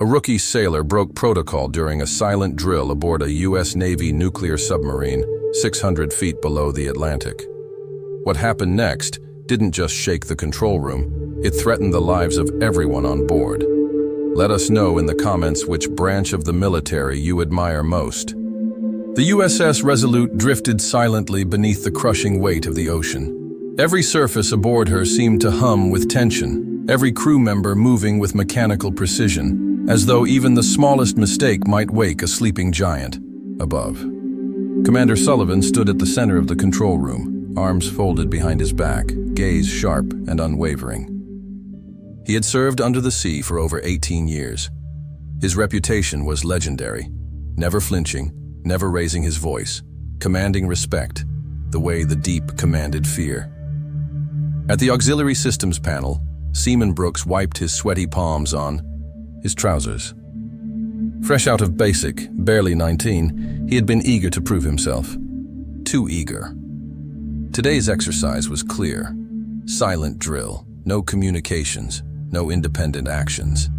A rookie sailor broke protocol during a silent drill aboard a U.S. Navy nuclear submarine 600 feet below the Atlantic. What happened next didn't just shake the control room, it threatened the lives of everyone on board. Let us know in the comments which branch of the military you admire most. The USS Resolute drifted silently beneath the crushing weight of the ocean. Every surface aboard her seemed to hum with tension, every crew member moving with mechanical precision, as though even the smallest mistake might wake a sleeping giant above. Commander Sullivan stood at the center of the control room, arms folded behind his back, gaze sharp and unwavering. He had served under the sea for over 18 years. His reputation was legendary, never flinching, never raising his voice, commanding respect, the way the deep commanded fear. At the auxiliary systems panel, Seaman Brooks wiped his sweaty palms on his trousers. Fresh out of basic, barely 19, he had been eager to prove himself. Too eager. Today's exercise was clear. Silent drill, no communications, no independent actions.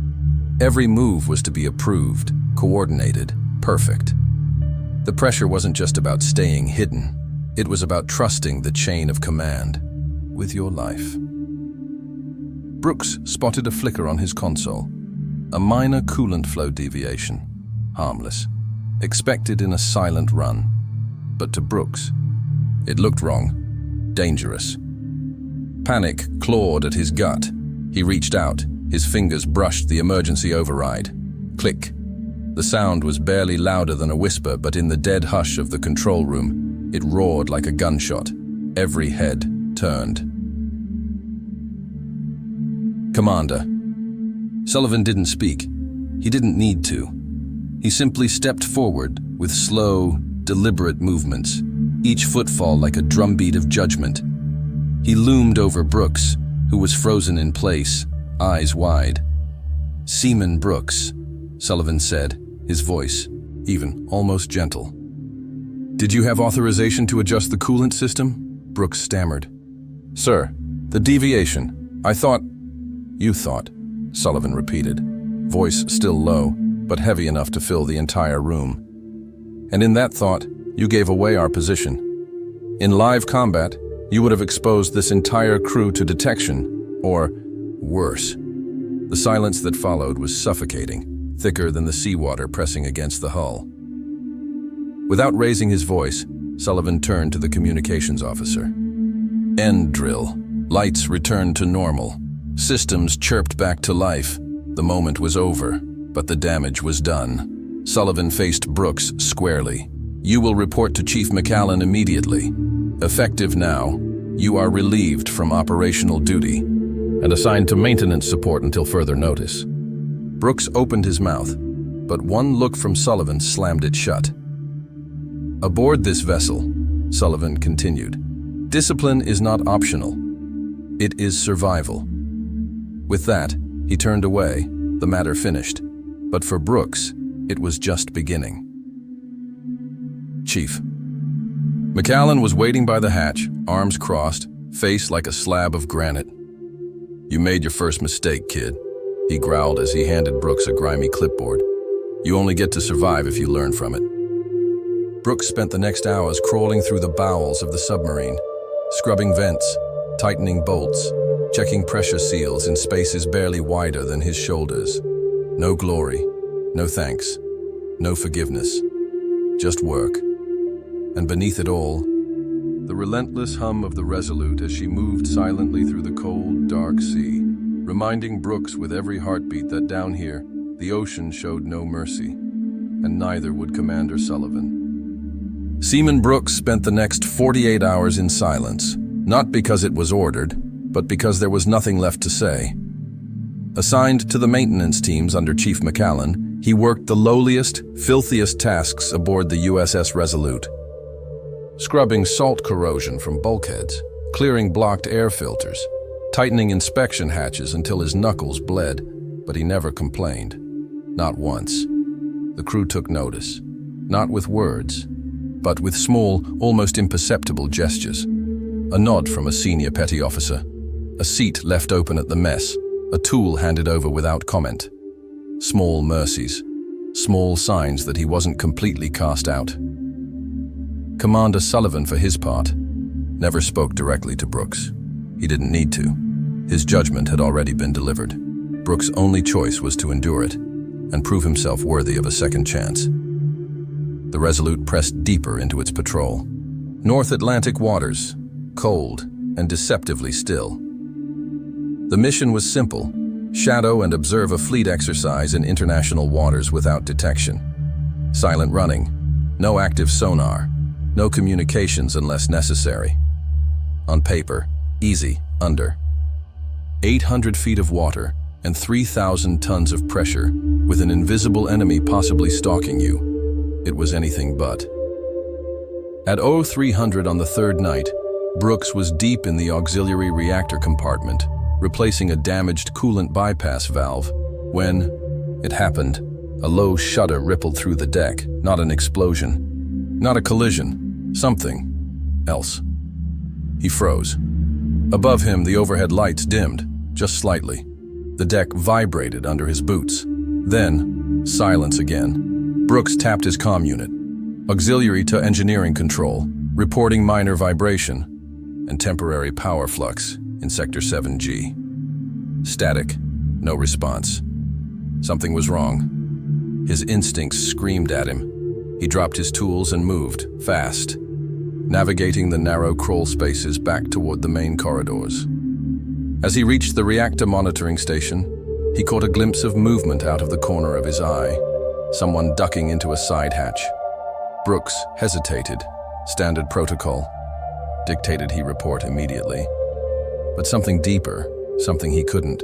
Every move was to be approved, coordinated, perfect. The pressure wasn't just about staying hidden. It was about trusting the chain of command with your life. Brooks spotted a flicker on his console. A minor coolant flow deviation. Harmless. Expected in a silent run. But to Brooks, it looked wrong. Dangerous. Panic clawed at his gut. He reached out. His fingers brushed the emergency override. Click. The sound was barely louder than a whisper, but in the dead hush of the control room, it roared like a gunshot. Every head turned. Commander. Sullivan didn't speak. He didn't need to. He simply stepped forward with slow, deliberate movements, each footfall like a drumbeat of judgment. He loomed over Brooks, who was frozen in place, eyes wide. "Seaman Brooks," Sullivan said, his voice even, almost gentle. "Did you have authorization to adjust the coolant system?" Brooks stammered. "Sir, the deviation. I thought—" "You thought," Sullivan repeated, voice still low, but heavy enough to fill the entire room. "And in that thought, you gave away our position. In live combat, you would have exposed this entire crew to detection, or worse." The silence that followed was suffocating, thicker than the seawater pressing against the hull. Without raising his voice, Sullivan turned to the communications officer. "End drill. Lights returned to normal. Systems chirped back to life. The moment was over, but the damage was done." Sullivan faced Brooks squarely. "You will report to Chief McCallan immediately. Effective now, you are relieved from operational duty and assigned to maintenance support until further notice." Brooks opened his mouth, but one look from Sullivan slammed it shut. "Aboard this vessel," Sullivan continued, "discipline is not optional. It is survival." With that, he turned away, the matter finished. But for Brooks, it was just beginning. "Chief." McCallan was waiting by the hatch, arms crossed, face like a slab of granite. "You made your first mistake, kid," he growled as he handed Brooks a grimy clipboard. "You only get to survive if you learn from it." Brooks spent the next hours crawling through the bowels of the submarine, scrubbing vents, tightening bolts, checking pressure seals in spaces barely wider than his shoulders. No glory, no thanks, no forgiveness, just work. And beneath it all, the relentless hum of the Resolute as she moved silently through the cold, dark sea, reminding Brooks with every heartbeat that down here, the ocean showed no mercy, and neither would Commander Sullivan. Seaman Brooks spent the next 48 hours in silence, not because it was ordered, but because there was nothing left to say. Assigned to the maintenance teams under Chief McCallan, he worked the lowliest, filthiest tasks aboard the USS Resolute. Scrubbing salt corrosion from bulkheads, clearing blocked air filters, tightening inspection hatches until his knuckles bled, but he never complained. Not once. The crew took notice, not with words, but with small, almost imperceptible gestures. A nod from a senior petty officer, a seat left open at the mess, a tool handed over without comment. small mercies, small signs that he wasn't completely cast out. Commander Sullivan, for his part, never spoke directly to Brooks. He didn't need to. His judgment had already been delivered. Brooks' only choice was to endure it and prove himself worthy of a second chance. The Resolute pressed deeper into its patrol. North Atlantic waters, cold and deceptively still. The mission was simple: shadow and observe a fleet exercise in international waters without detection. Silent running, no active sonar, no communications unless necessary. On paper, easy, under 800 feet of water and 3,000 tons of pressure, with an invisible enemy possibly stalking you. It was anything but. At 0300 on the third night, Brooks was deep in the auxiliary reactor compartment, replacing a damaged coolant bypass valve, when it happened. A low shudder rippled through the deck, not an explosion, not a collision, something else. He froze. Above him, the overhead lights dimmed, just slightly. The deck vibrated under his boots. Then, silence again. Brooks tapped his comm unit. Auxiliary to engineering control, reporting minor vibration and temporary power flux in Sector 7G. Static, no response. Something was wrong. His instincts screamed at him. He dropped his tools and moved, fast, navigating the narrow crawl spaces back toward the main corridors. As he reached the reactor monitoring station, he caught a glimpse of movement out of the corner of his eye, someone ducking into a side hatch. Brooks hesitated. Standard protocol dictated he report immediately. But something deeper, something he couldn't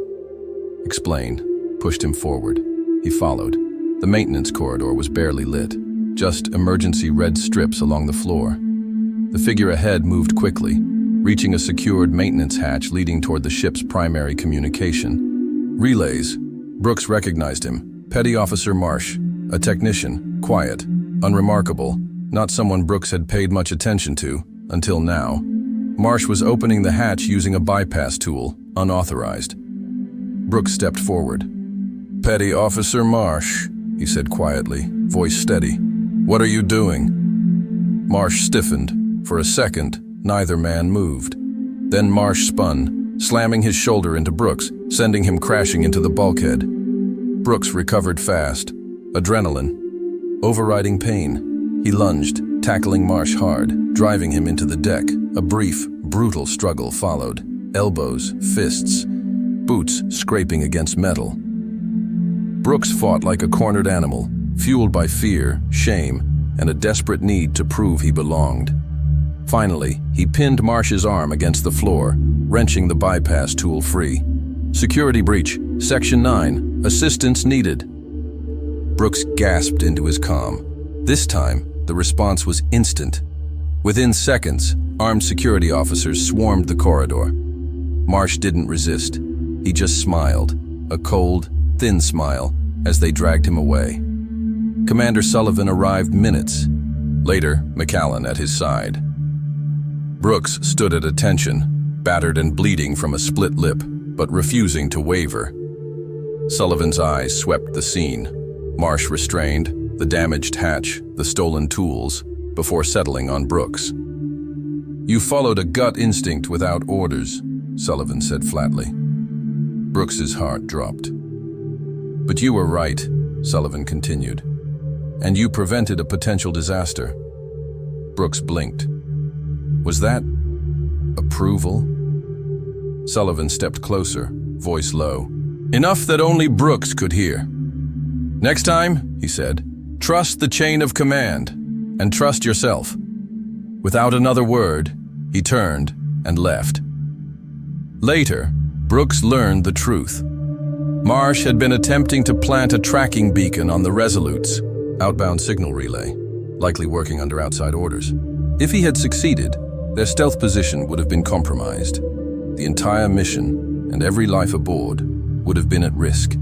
explain, pushed him forward. He followed. The maintenance corridor was barely lit, just emergency red strips along the floor. The figure ahead moved quickly, reaching a secured maintenance hatch leading toward the ship's primary communication. Relays. Brooks recognized him. Petty Officer Marsh, a technician, quiet, unremarkable, not someone Brooks had paid much attention to, until now. Marsh was opening the hatch using a bypass tool, unauthorized. Brooks stepped forward. "Petty Officer Marsh," he said quietly, voice steady. "What are you doing?" Marsh stiffened. For a second, neither man moved. Then Marsh spun, slamming his shoulder into Brooks, sending him crashing into the bulkhead. Brooks recovered fast. Adrenaline, overriding pain. He lunged, tackling Marsh hard, driving him into the deck. A brief, brutal struggle followed. Elbows, fists, boots scraping against metal. Brooks fought like a cornered animal, fueled by fear, shame, and a desperate need to prove he belonged. Finally, he pinned Marsh's arm against the floor, wrenching the bypass tool free. "Security breach, Section 9, assistance needed." Brooks gasped into his comm. This time, the response was instant. Within seconds, armed security officers swarmed the corridor. Marsh didn't resist. He just smiled, a cold, thin smile, as they dragged him away. Commander Sullivan arrived minutes later, McAllen at his side. Brooks stood at attention, battered and bleeding from a split lip, but refusing to waver. Sullivan's eyes swept the scene. Marsh restrained, the damaged hatch, the stolen tools, before settling on Brooks. "You followed a gut instinct without orders," Sullivan said flatly. Brooks's heart dropped. "But you were right," Sullivan continued. "And you prevented a potential disaster." Brooks blinked. Was that approval? Sullivan stepped closer, voice low. Enough that only Brooks could hear. "Next time," he said, "trust the chain of command, and trust yourself." Without another word, he turned and left. Later, Brooks learned the truth. Marsh had been attempting to plant a tracking beacon on the Resolute's outbound signal relay, likely working under outside orders. If he had succeeded, their stealth position would have been compromised. The entire mission and every life aboard would have been at risk.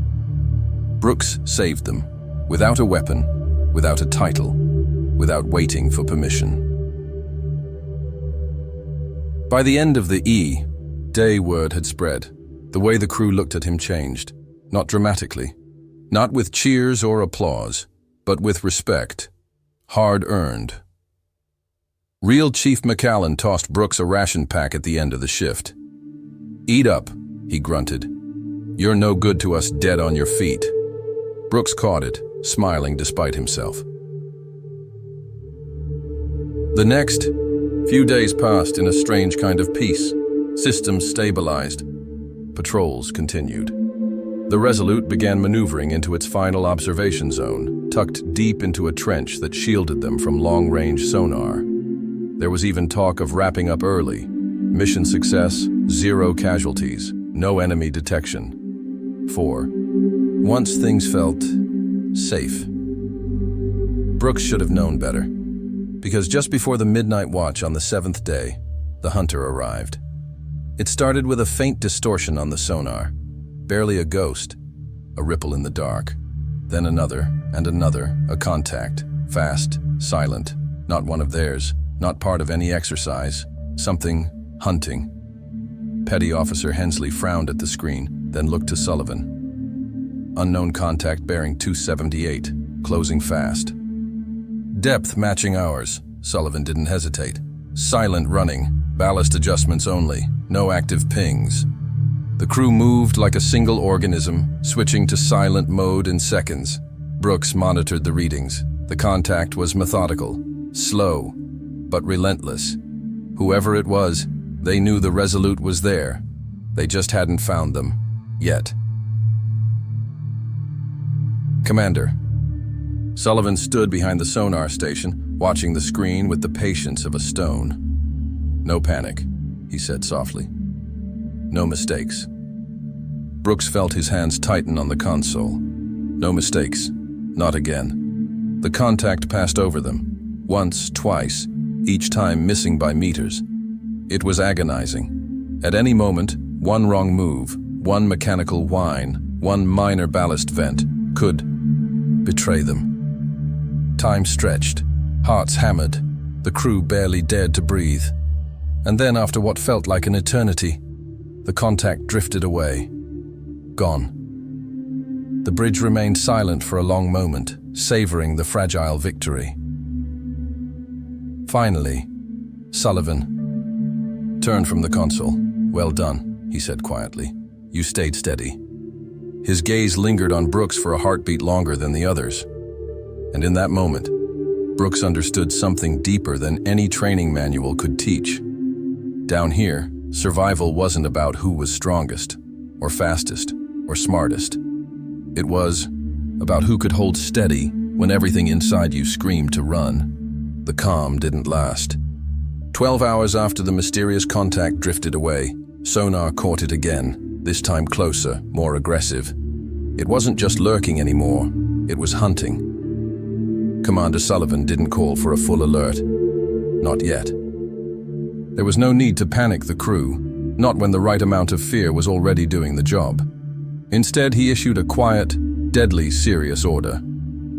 Brooks saved them, without a weapon, without a title, without waiting for permission. By the end of the day word had spread. The way the crew looked at him changed, not dramatically, Not with cheers or applause, but with respect. Hard-earned. Real Chief McAllen tossed Brooks a ration pack at the end of the shift. "Eat up," he grunted. "You're no good to us dead on your feet." Brooks caught it, smiling despite himself. The next few days passed in a strange kind of peace. Systems stabilized. Patrols continued. The Resolute began maneuvering into its final observation zone, tucked deep into a trench that shielded them from long-range sonar. There was even talk of wrapping up early. Mission success, 0 casualties, no enemy detection. 4. Once things felt safe. Brooks should have known better, because just before the midnight watch on the 7th day, the hunter arrived. It started with a faint distortion on the sonar, barely a ghost, a ripple in the dark. Then another and another, a contact, fast, silent, not one of theirs, not part of any exercise, something hunting. Petty Officer Hensley frowned at the screen, then looked to Sullivan. Unknown contact bearing 278, closing fast. Depth matching ours. Sullivan didn't hesitate. Silent running, ballast adjustments only, no active pings. The crew moved like a single organism, switching to silent mode in seconds. Brooks monitored the readings. The contact was methodical, slow, but relentless. Whoever it was, they knew the Resolute was there. They just hadn't found them, yet. "Commander." Sullivan stood behind the sonar station, watching the screen with the patience of a stone. "No panic," he said softly. "No mistakes." Brooks felt his hands tighten on the console. No mistakes. Not again. The contact passed over them. Once, twice, each time missing by meters. It was agonizing. At any moment, one wrong move, one mechanical whine, one minor ballast vent could betray them. Time stretched, hearts hammered, the crew barely dared to breathe. And then, after what felt like an eternity, the contact drifted away. Gone. The bridge remained silent for a long moment, savoring the fragile victory. Finally, Sullivan turned from the console. "Well done," he said quietly. "You stayed steady." His gaze lingered on Brooks for a heartbeat longer than the others. And in that moment, Brooks understood something deeper than any training manual could teach. Down here, survival wasn't about who was strongest, or fastest, or smartest. It was about who could hold steady when everything inside you screamed to run. The calm didn't last. 12 hours after the mysterious contact drifted away, sonar caught it again, this time closer, more aggressive. It wasn't just lurking anymore, it was hunting. Commander Sullivan didn't call for a full alert. Not yet. There was no need to panic the crew, not when the right amount of fear was already doing the job. Instead, he issued a quiet, deadly serious order.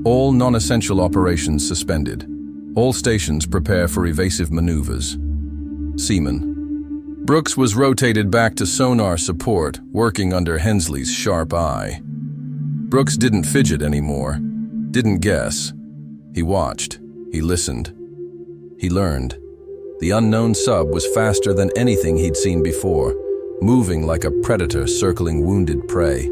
All non-essential operations suspended. All stations prepare for evasive maneuvers. Seaman. Brooks was rotated back to sonar support, working under Hensley's sharp eye. Brooks didn't fidget anymore, didn't guess. He watched, he listened, he learned. The unknown sub was faster than anything he'd seen before, moving like a predator circling wounded prey.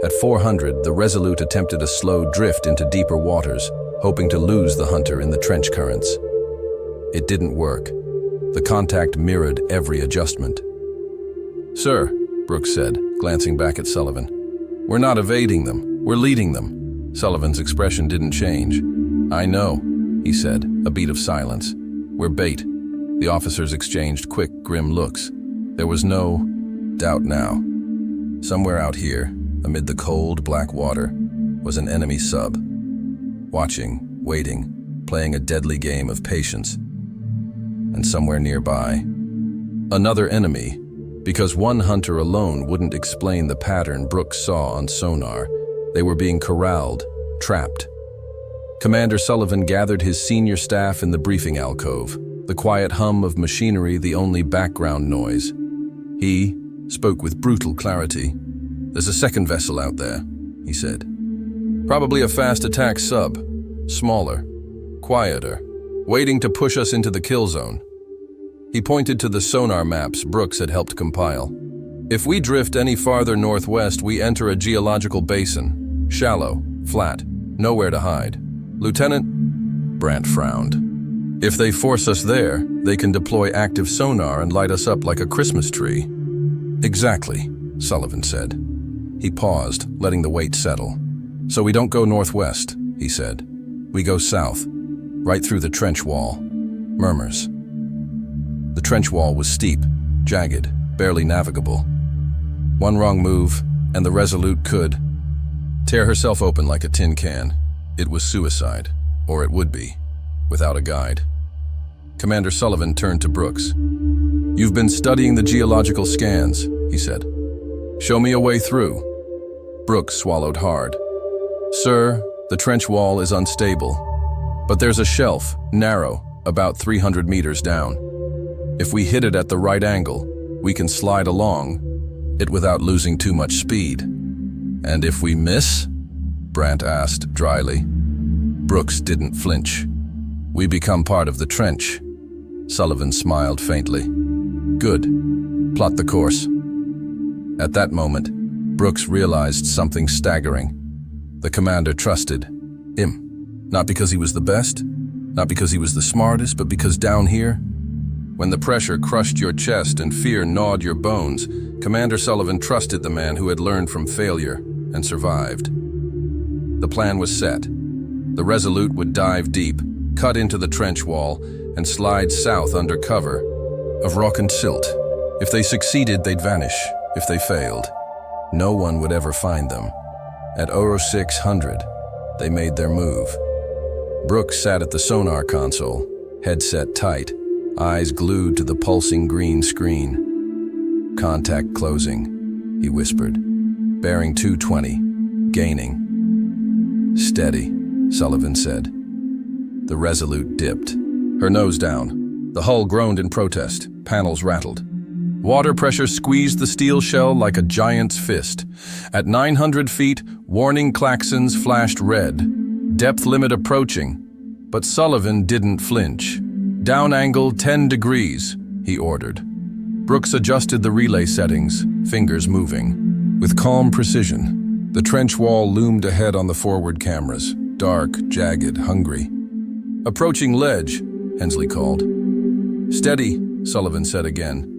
At 400, the Resolute attempted a slow drift into deeper waters, hoping to lose the hunter in the trench currents. It didn't work. The contact mirrored every adjustment. "Sir," Brooks said, glancing back at Sullivan, "we're not evading them, we're leading them." Sullivan's expression didn't change. "I know," he said, a beat of silence. "We're bait." The officers exchanged quick, grim looks. There was no doubt now. Somewhere out here, amid the cold, black water, was an enemy sub. Watching, waiting, playing a deadly game of patience. And somewhere nearby, another enemy, because one hunter alone wouldn't explain the pattern Brooks saw on sonar. They were being corralled, trapped. Commander Sullivan gathered his senior staff in the briefing alcove, the quiet hum of machinery the only background noise. He spoke with brutal clarity. "There's a second vessel out there. he said. "Probably a fast attack sub. Smaller, quieter, waiting to push us into the kill zone." He pointed to the sonar maps Brooks had helped compile. "If we drift any farther northwest, we enter a geological basin. Shallow, flat, nowhere to hide. Lieutenant," Brandt frowned, "if they force us there, they can deploy active sonar and light us up like a Christmas tree." "Exactly," Sullivan said. He paused, letting the weight settle. "So we don't go northwest," he said. "We go south, right through the trench wall." Murmurs. The trench wall was steep, jagged, barely navigable. One wrong move, and the Resolute could tear herself open like a tin can. It was suicide, or it would be, without a guide. Commander Sullivan turned to Brooks. "You've been studying the geological scans," he said. "Show me a way through." Brooks swallowed hard. "Sir, the trench wall is unstable, but there's a shelf, narrow, about 300 meters down. If we hit it at the right angle, we can slide along it without losing too much speed." "And if we miss?" Brandt asked dryly. Brooks didn't flinch. "We become part of the trench." Sullivan smiled faintly. "Good. Plot the course." At that moment, Brooks realized something staggering. The commander trusted him. Not because he was the best, not because he was the smartest, but because down here, when the pressure crushed your chest and fear gnawed your bones, Commander Sullivan trusted the man who had learned from failure and survived. The plan was set. The Resolute would dive deep, cut into the trench wall, and slide south under cover of rock and silt. If they succeeded, they'd vanish. If they failed, no one would ever find them. At 0600, they made their move. Brooks sat at the sonar console, headset tight, eyes glued to the pulsing green screen. "Contact closing," he whispered. "Bearing 220, gaining." "Steady," Sullivan said. The Resolute dipped, her nose down. The hull groaned in protest, panels rattled. Water pressure squeezed the steel shell like a giant's fist. At 900 feet, warning klaxons flashed red. Depth limit approaching. But Sullivan didn't flinch. "Down angle 10 degrees, he ordered. Brooks adjusted the relay settings, fingers moving. With calm precision, the trench wall loomed ahead on the forward cameras, dark, jagged, hungry. "Approaching ledge," Hensley called. "Steady," Sullivan said again.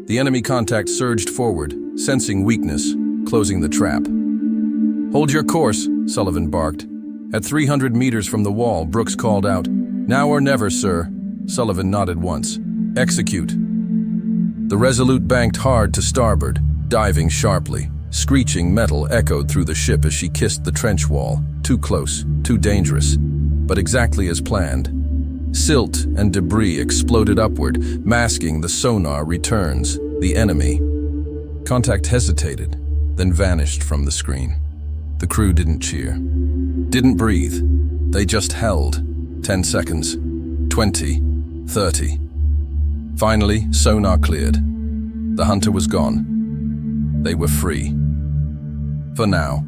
The enemy contact surged forward, sensing weakness, closing the trap. "Hold your course," Sullivan barked. At 300 meters from the wall, Brooks called out, "Now or never, sir." Sullivan nodded once. "Execute." The Resolute banked hard to starboard, diving sharply. Screeching metal echoed through the ship as she kissed the trench wall. Too close, too dangerous, but exactly as planned. Silt and debris exploded upward, masking the sonar returns, the enemy. Contact hesitated, then vanished from the screen. The crew didn't cheer, didn't breathe. They just held. 10 seconds, 20, 30. Finally, sonar cleared. The hunter was gone. They were free. For now.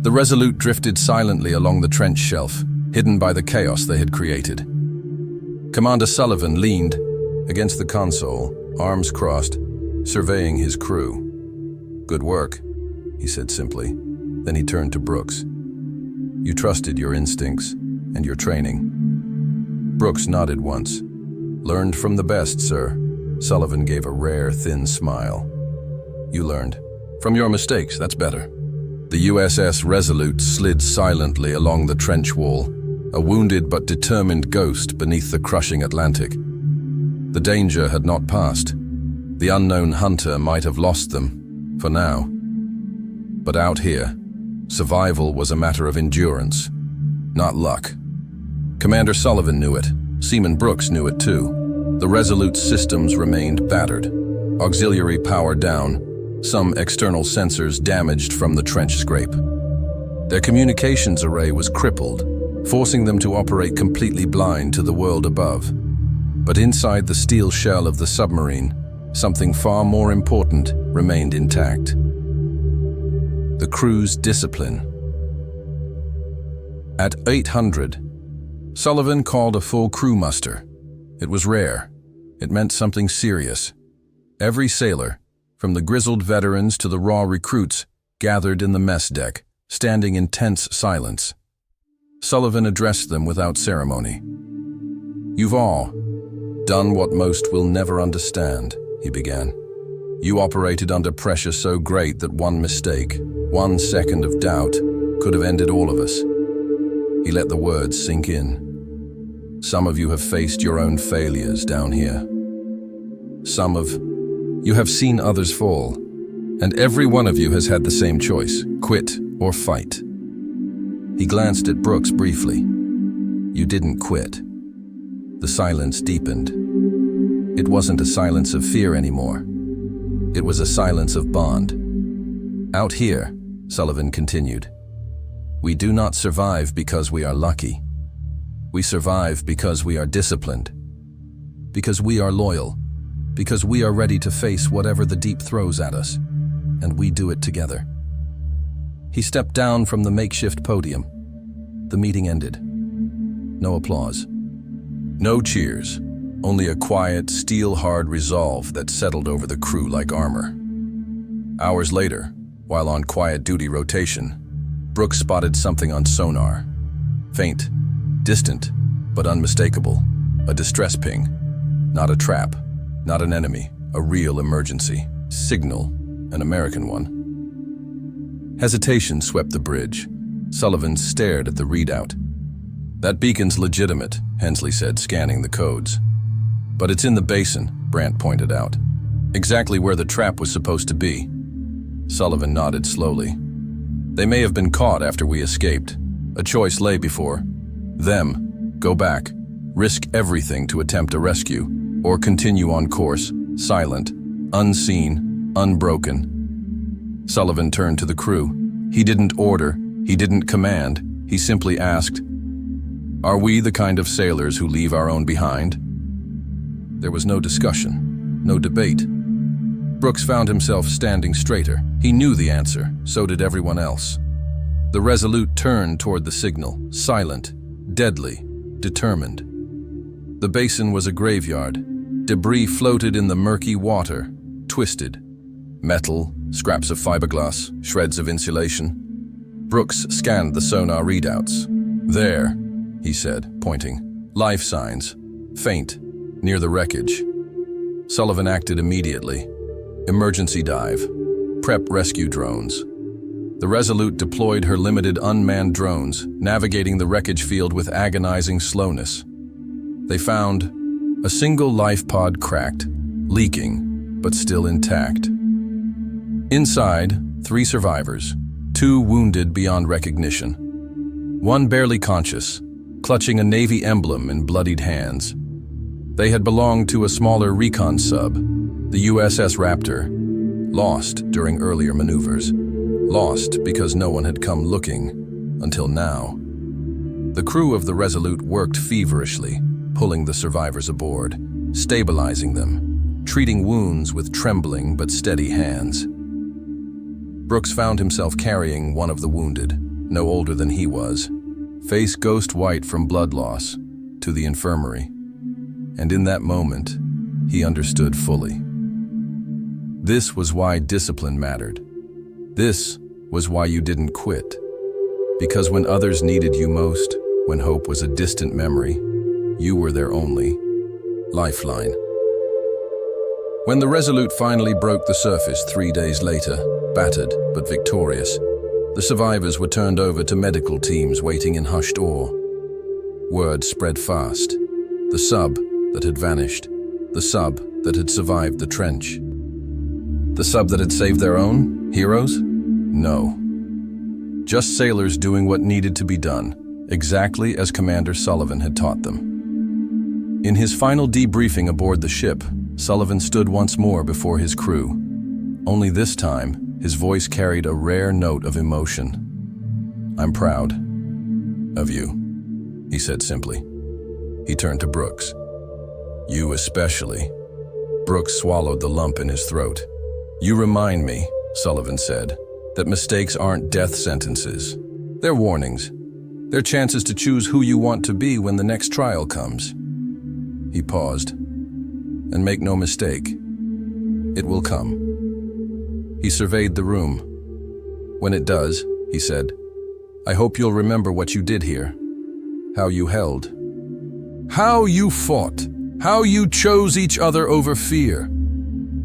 The Resolute drifted silently along the trench shelf, hidden by the chaos they had created. Commander Sullivan leaned against the console, arms crossed, surveying his crew. "Good work," he said simply. Then he turned to Brooks. "You trusted your instincts and your training." Brooks nodded once. "Learned from the best, sir." Sullivan gave a rare, thin smile. "You learned. From your mistakes, that's better." The USS Resolute slid silently along the trench wall, a wounded but determined ghost beneath the crushing Atlantic. The danger had not passed. The unknown hunter might have lost them, for now. But out here, survival was a matter of endurance, not luck. Commander Sullivan knew it. Seaman Brooks knew it too. The Resolute's systems remained battered. Auxiliary power down, some external sensors damaged from the trench scrape. Their communications array was crippled, forcing them to operate completely blind to the world above. But inside the steel shell of the submarine, something far more important remained intact. The crew's discipline, At 800, Sullivan called a full crew muster. It was rare. It meant something serious. Every sailor, from the grizzled veterans to the raw recruits, gathered in the mess deck, standing in tense silence. Sullivan addressed them without ceremony. "You've all done what most will never understand," he began. "You operated under pressure so great that one mistake, 1 second of doubt, could have ended all of us." He let the words sink in. "Some of you have faced your own failures down here. Some of you have seen others fall, and every one of you has had the same choice, quit or fight." He glanced at Brooks briefly. "You didn't quit." The silence deepened. It wasn't a silence of fear anymore. It was a silence of bond. "Out here," Sullivan continued, "we do not survive because we are lucky. We survive because we are disciplined, because we are loyal, because we are ready to face whatever the deep throws at us, and we do it together." He stepped down from the makeshift podium. The meeting ended. No applause. No cheers. Only a quiet, steel-hard resolve that settled over the crew like armor. Hours later, while on quiet duty rotation, Brooks spotted something on sonar. Faint, distant, but unmistakable. A distress ping. Not a trap, not an enemy, a real emergency. Signal, an American one. Hesitation swept the bridge. Sullivan stared at the readout. "That beacon's legitimate," Hensley said, scanning the codes. "But it's in the basin," Brandt pointed out. "Exactly where the trap was supposed to be." Sullivan nodded slowly. "They may have been caught after we escaped. A choice lay before them. Go back, risk everything to attempt a rescue, or continue on course, silent, unseen, unbroken." Sullivan turned to the crew. He didn't order, he didn't command, he simply asked, "Are we the kind of sailors who leave our own behind?" There was no discussion, no debate. Brooks found himself standing straighter. He knew the answer, so did everyone else. The Resolute turned toward the signal, silent, deadly, determined. The basin was a graveyard. Debris floated in the murky water, twisted. Metal, scraps of fiberglass, shreds of insulation. Brooks scanned the sonar readouts. "There," he said, pointing. "Life signs. Faint, near the wreckage." Sullivan acted immediately. Emergency dive. Prep rescue drones. The Resolute deployed her limited unmanned drones, navigating the wreckage field with agonizing slowness. They found a single life pod cracked, leaking, but still intact. Inside, 3 survivors, 2 wounded beyond recognition. One barely conscious, clutching a Navy emblem in bloodied hands. They had belonged to a smaller recon sub, the USS Raptor, lost during earlier maneuvers. Lost because no one had come looking, until now. The crew of the Resolute worked feverishly, pulling the survivors aboard, stabilizing them, treating wounds with trembling but steady hands. Brooks found himself carrying one of the wounded, no older than he was, face ghost white from blood loss, to the infirmary. And in that moment, he understood fully. This was why discipline mattered. This was why you didn't quit. Because when others needed you most, when hope was a distant memory, you were their only lifeline. When the Resolute finally broke the surface 3 days later, battered but victorious, the survivors were turned over to medical teams waiting in hushed awe. Word spread fast. The sub that had vanished. The sub that had survived the trench. The sub that had saved their own? Heroes? No. Just sailors doing what needed to be done, exactly as Commander Sullivan had taught them. In his final debriefing aboard the ship, Sullivan stood once more before his crew. Only this time, his voice carried a rare note of emotion. "I'm proud of you," he said simply. He turned to Brooks. "You especially." Brooks swallowed the lump in his throat. "You remind me," Sullivan said, "that mistakes aren't death sentences. They're warnings. Their chances to choose who you want to be when the next trial comes. He paused. And make no mistake, it will come. He surveyed the room. When it does, he said, I hope you'll remember what you did here. How you held. How you fought. How you chose each other over fear.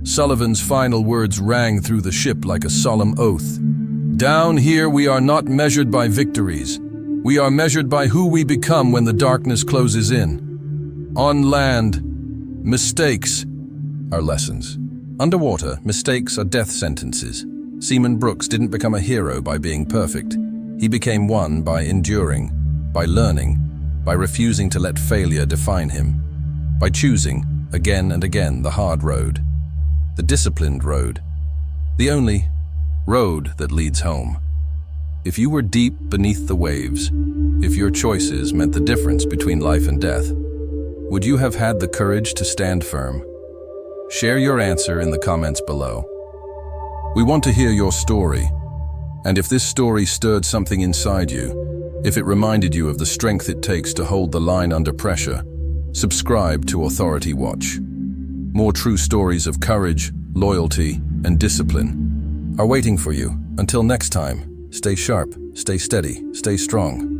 Sullivan's final words rang through the ship like a solemn oath. Down here we are not measured by victories. We are measured by who we become when the darkness closes in. On land, mistakes are lessons. Underwater, mistakes are death sentences. Seaman Brooks didn't become a hero by being perfect. He became one by enduring, by learning, by refusing to let failure define him, by choosing, again and again, the hard road, the disciplined road, the only road that leads home. If you were deep beneath the waves, if your choices meant the difference between life and death, would you have had the courage to stand firm? Share your answer in the comments below. We want to hear your story. And if this story stirred something inside you, if it reminded you of the strength it takes to hold the line under pressure, subscribe to Authority Watch. More true stories of courage, loyalty, and discipline are waiting for you. Until next time, stay sharp, stay steady, stay strong.